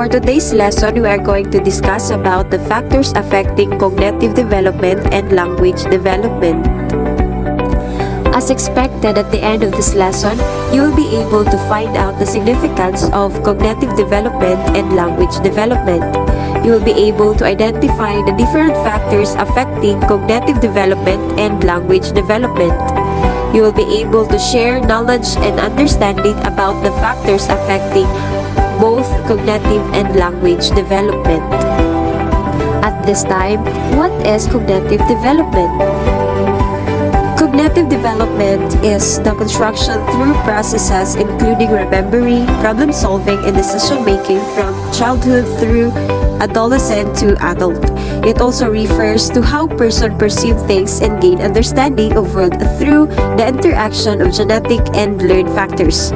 For today's lesson, we are going to discuss about the factors affecting cognitive development and language development. As expected, at the end of this lesson, you will be able to find out the significance of cognitive development and language development. You will be able to identify the different factors affecting cognitive development and language development. You will be able to share knowledge and understanding about the factors affecting both cognitive and language development. At this time, what is cognitive development? Cognitive development is the construction through processes including remembering, problem solving, and decision making from childhood through adolescent to adult. It also refers to how person perceive things and gain understanding of world through the interaction of genetic and learned factors.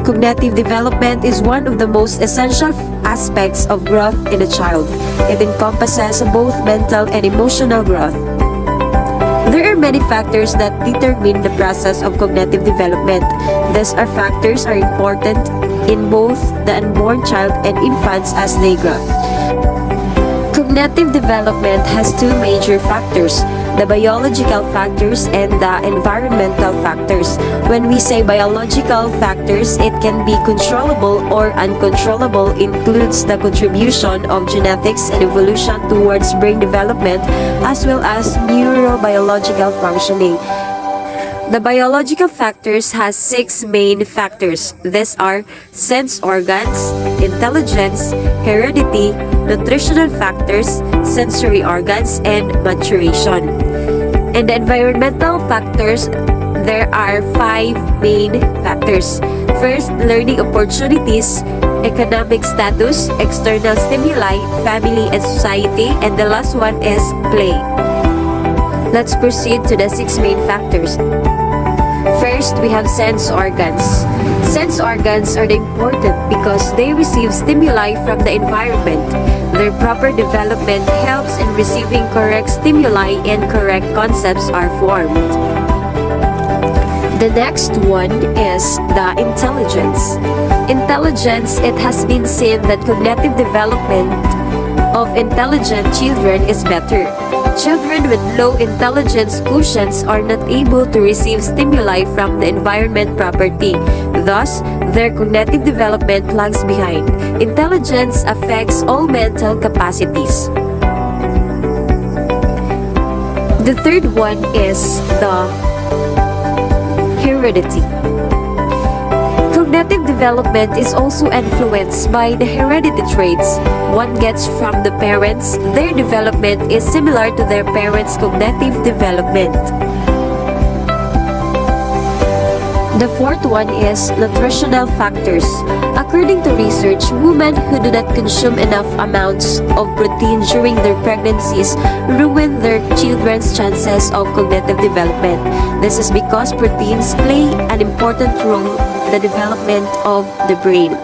Cognitive development is one of the most essential aspects of growth in a child. It encompasses both mental and emotional growth. There are many factors that determine the process of cognitive development. These factors are important in both the unborn child and infants as they grow. Cognitive development has two major factors, the biological factors and the environmental factors. When we say biological factors, it can be controllable or uncontrollable, includes the contribution of genetics and evolution towards brain development as well as neurobiological functioning. The biological factors has 6 main factors. These are sense organs, intelligence, heredity, nutritional factors, sensory organs, and maturation. And the environmental factors, there are 5 main factors. First, learning opportunities, economic status, external stimuli, family and society, and the last one is play. Let's proceed to the 6 main factors. First, we have sense organs. Sense organs are important because they receive stimuli from the environment. Their proper development helps in receiving correct stimuli and correct concepts are formed. The next one is the intelligence. Intelligence, it has been seen that cognitive development of intelligent children is better. Children with low intelligence quotients are not able to receive stimuli from the environment properly. Thus, their cognitive development lags behind. Intelligence affects all mental capacities. The third one is the heredity. Cognitive development is also influenced by the heredity traits one gets from the parents. Their development is similar to their parents' cognitive development. The fourth one is nutritional factors. According to research, women who do not consume enough amounts of protein during their pregnancies ruin their children's chances of cognitive development. This is because proteins play an important role in the development of the brain.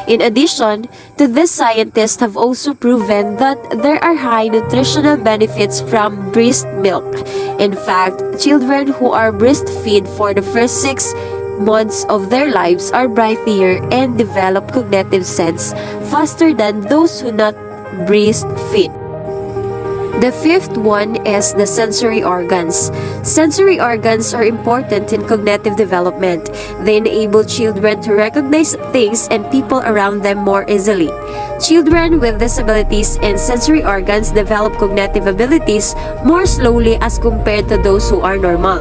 In addition to this, scientists have also proven that there are high nutritional benefits from breast milk. In fact, children who are breastfed for the first 6 months of their lives are brighter and develop cognitive sense faster than those who not breastfed. The fifth one is the sensory organs. Sensory organs are important in cognitive development. They enable children to recognize things and people around them more easily. Children with disabilities in sensory organs develop cognitive abilities more slowly as compared to those who are normal.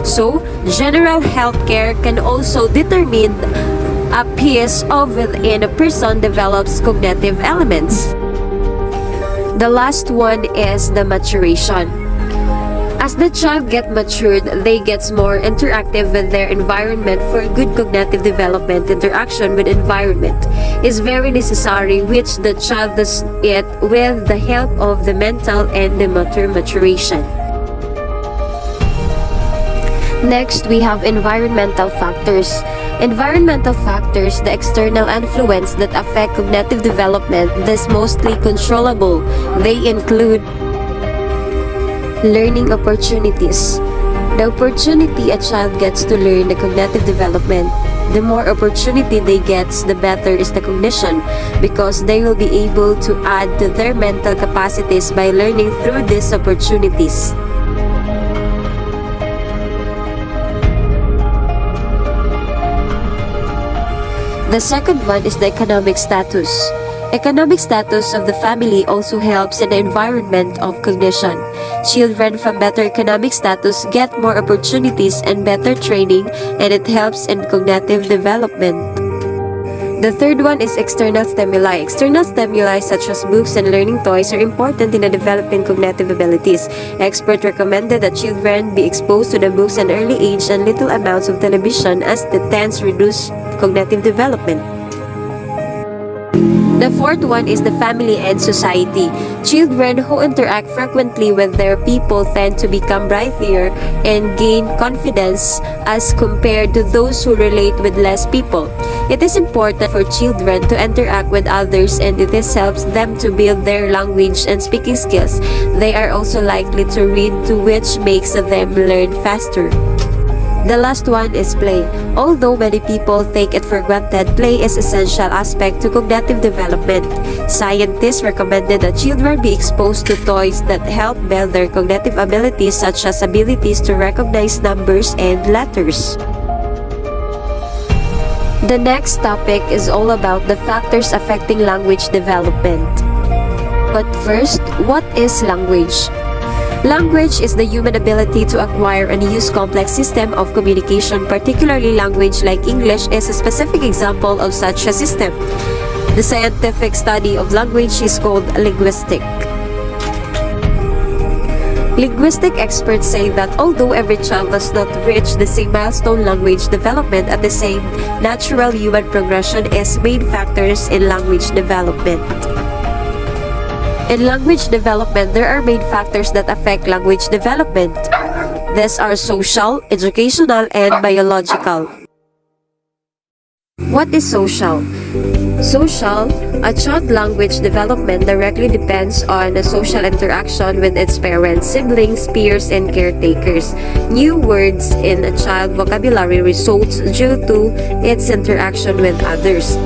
So, general health care can also determine a piece of within a person develops cognitive elements. The last one is the maturation. As the child gets matured, they get more interactive with their environment. For good cognitive development, interaction with environment is very necessary, which the child does it with the help of the mental and the motor maturation. Next, we have environmental factors. Environmental factors, the external influence that affect cognitive development, is mostly controllable. They include learning opportunities. The opportunity a child gets to learn the cognitive development The more opportunity they get, the better is the cognition, because they will be able to add to their mental capacities by learning through these opportunities. The second one is the economic status. Economic status of the family also helps in the environment of cognition. Children from better economic status get more opportunities and better training, and it helps in cognitive development. The third one is external stimuli. External stimuli such as books and learning toys are important in the developing cognitive abilities. Experts recommended that children be exposed to the books at an early age and little amounts of television, as the tends reduce cognitive development. The fourth one is the family and society. Children who interact frequently with their people tend to become brighter and gain confidence as compared to those who relate with less people. It is important for children to interact with others, and this helps them to build their language and speaking skills. They are also likely to read, which makes them learn faster. The last one is play. Although many people take it for granted, play is an essential aspect to cognitive development. Scientists recommended that children be exposed to toys that help build their cognitive abilities, such as abilities to recognize numbers and letters. The next topic is all about the factors affecting language development. But first, what is language? Language is the human ability to acquire and use complex system of communication. Particularly, language like English is a specific example of such a system. The scientific study of language is called linguistic. Linguistic experts say that although every child does not reach the same milestone language development at the same, natural human progression is main factors in language development. In language development, there are main factors that affect language development. These are social, educational, and biological. What is social? Social, a child language development directly depends on the social interaction with its parents, siblings, peers, and caretakers. New words in a child vocabulary results due to its interaction with others.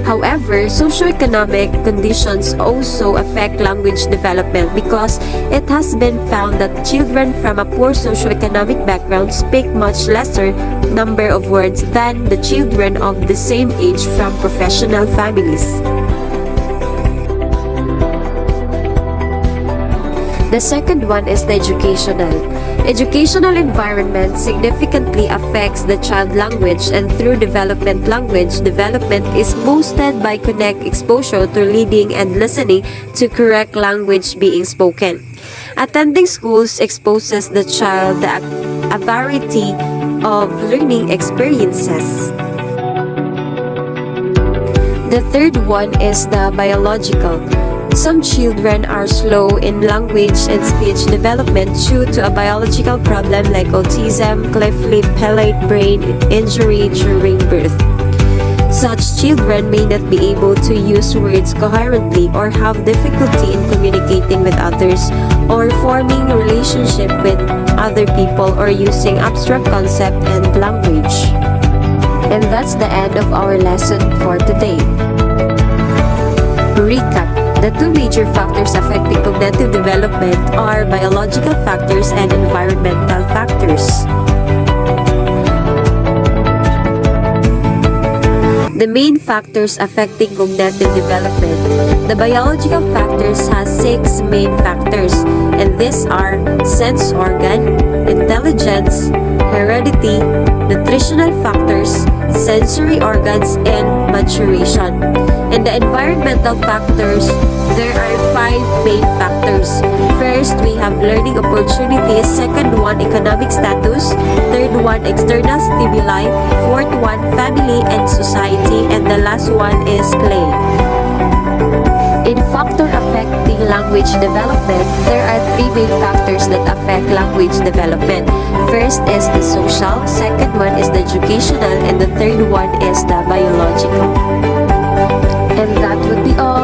However, socioeconomic conditions also affect language development, because it has been found that children from a poor socioeconomic background speak much lesser number of words than the children of the same age from professional families. The second one is the educational. Educational environment significantly affects the child language, and through development language development is boosted by connect exposure to reading and listening to correct language being spoken. Attending schools exposes the child to a variety of learning experiences. The third one is the biological. Some children are slow in language and speech development due to a biological problem like autism, cleft lip, palate, brain injury during birth. Such children may not be able to use words coherently or have difficulty in communicating with others or forming a relationship with other people or using abstract concept and language. And that's the end of our lesson for today. Recap. The two major factors affecting cognitive development are biological factors and environmental factors. The main factors affecting cognitive development. The biological factors has 6 main factors, and these are sense organ, intelligence, heredity, nutritional factors, sensory organs, and maturation. In the environmental factors, there are 5 main factors. First, we have learning opportunities. Second one, economic status. Third one, external stimuli. Fourth one, family and society. And the last one is play. In factor affecting language development, there are 3 main factors that affect language development. First is the social, second one is the educational, and the third one is the biological. And that would be all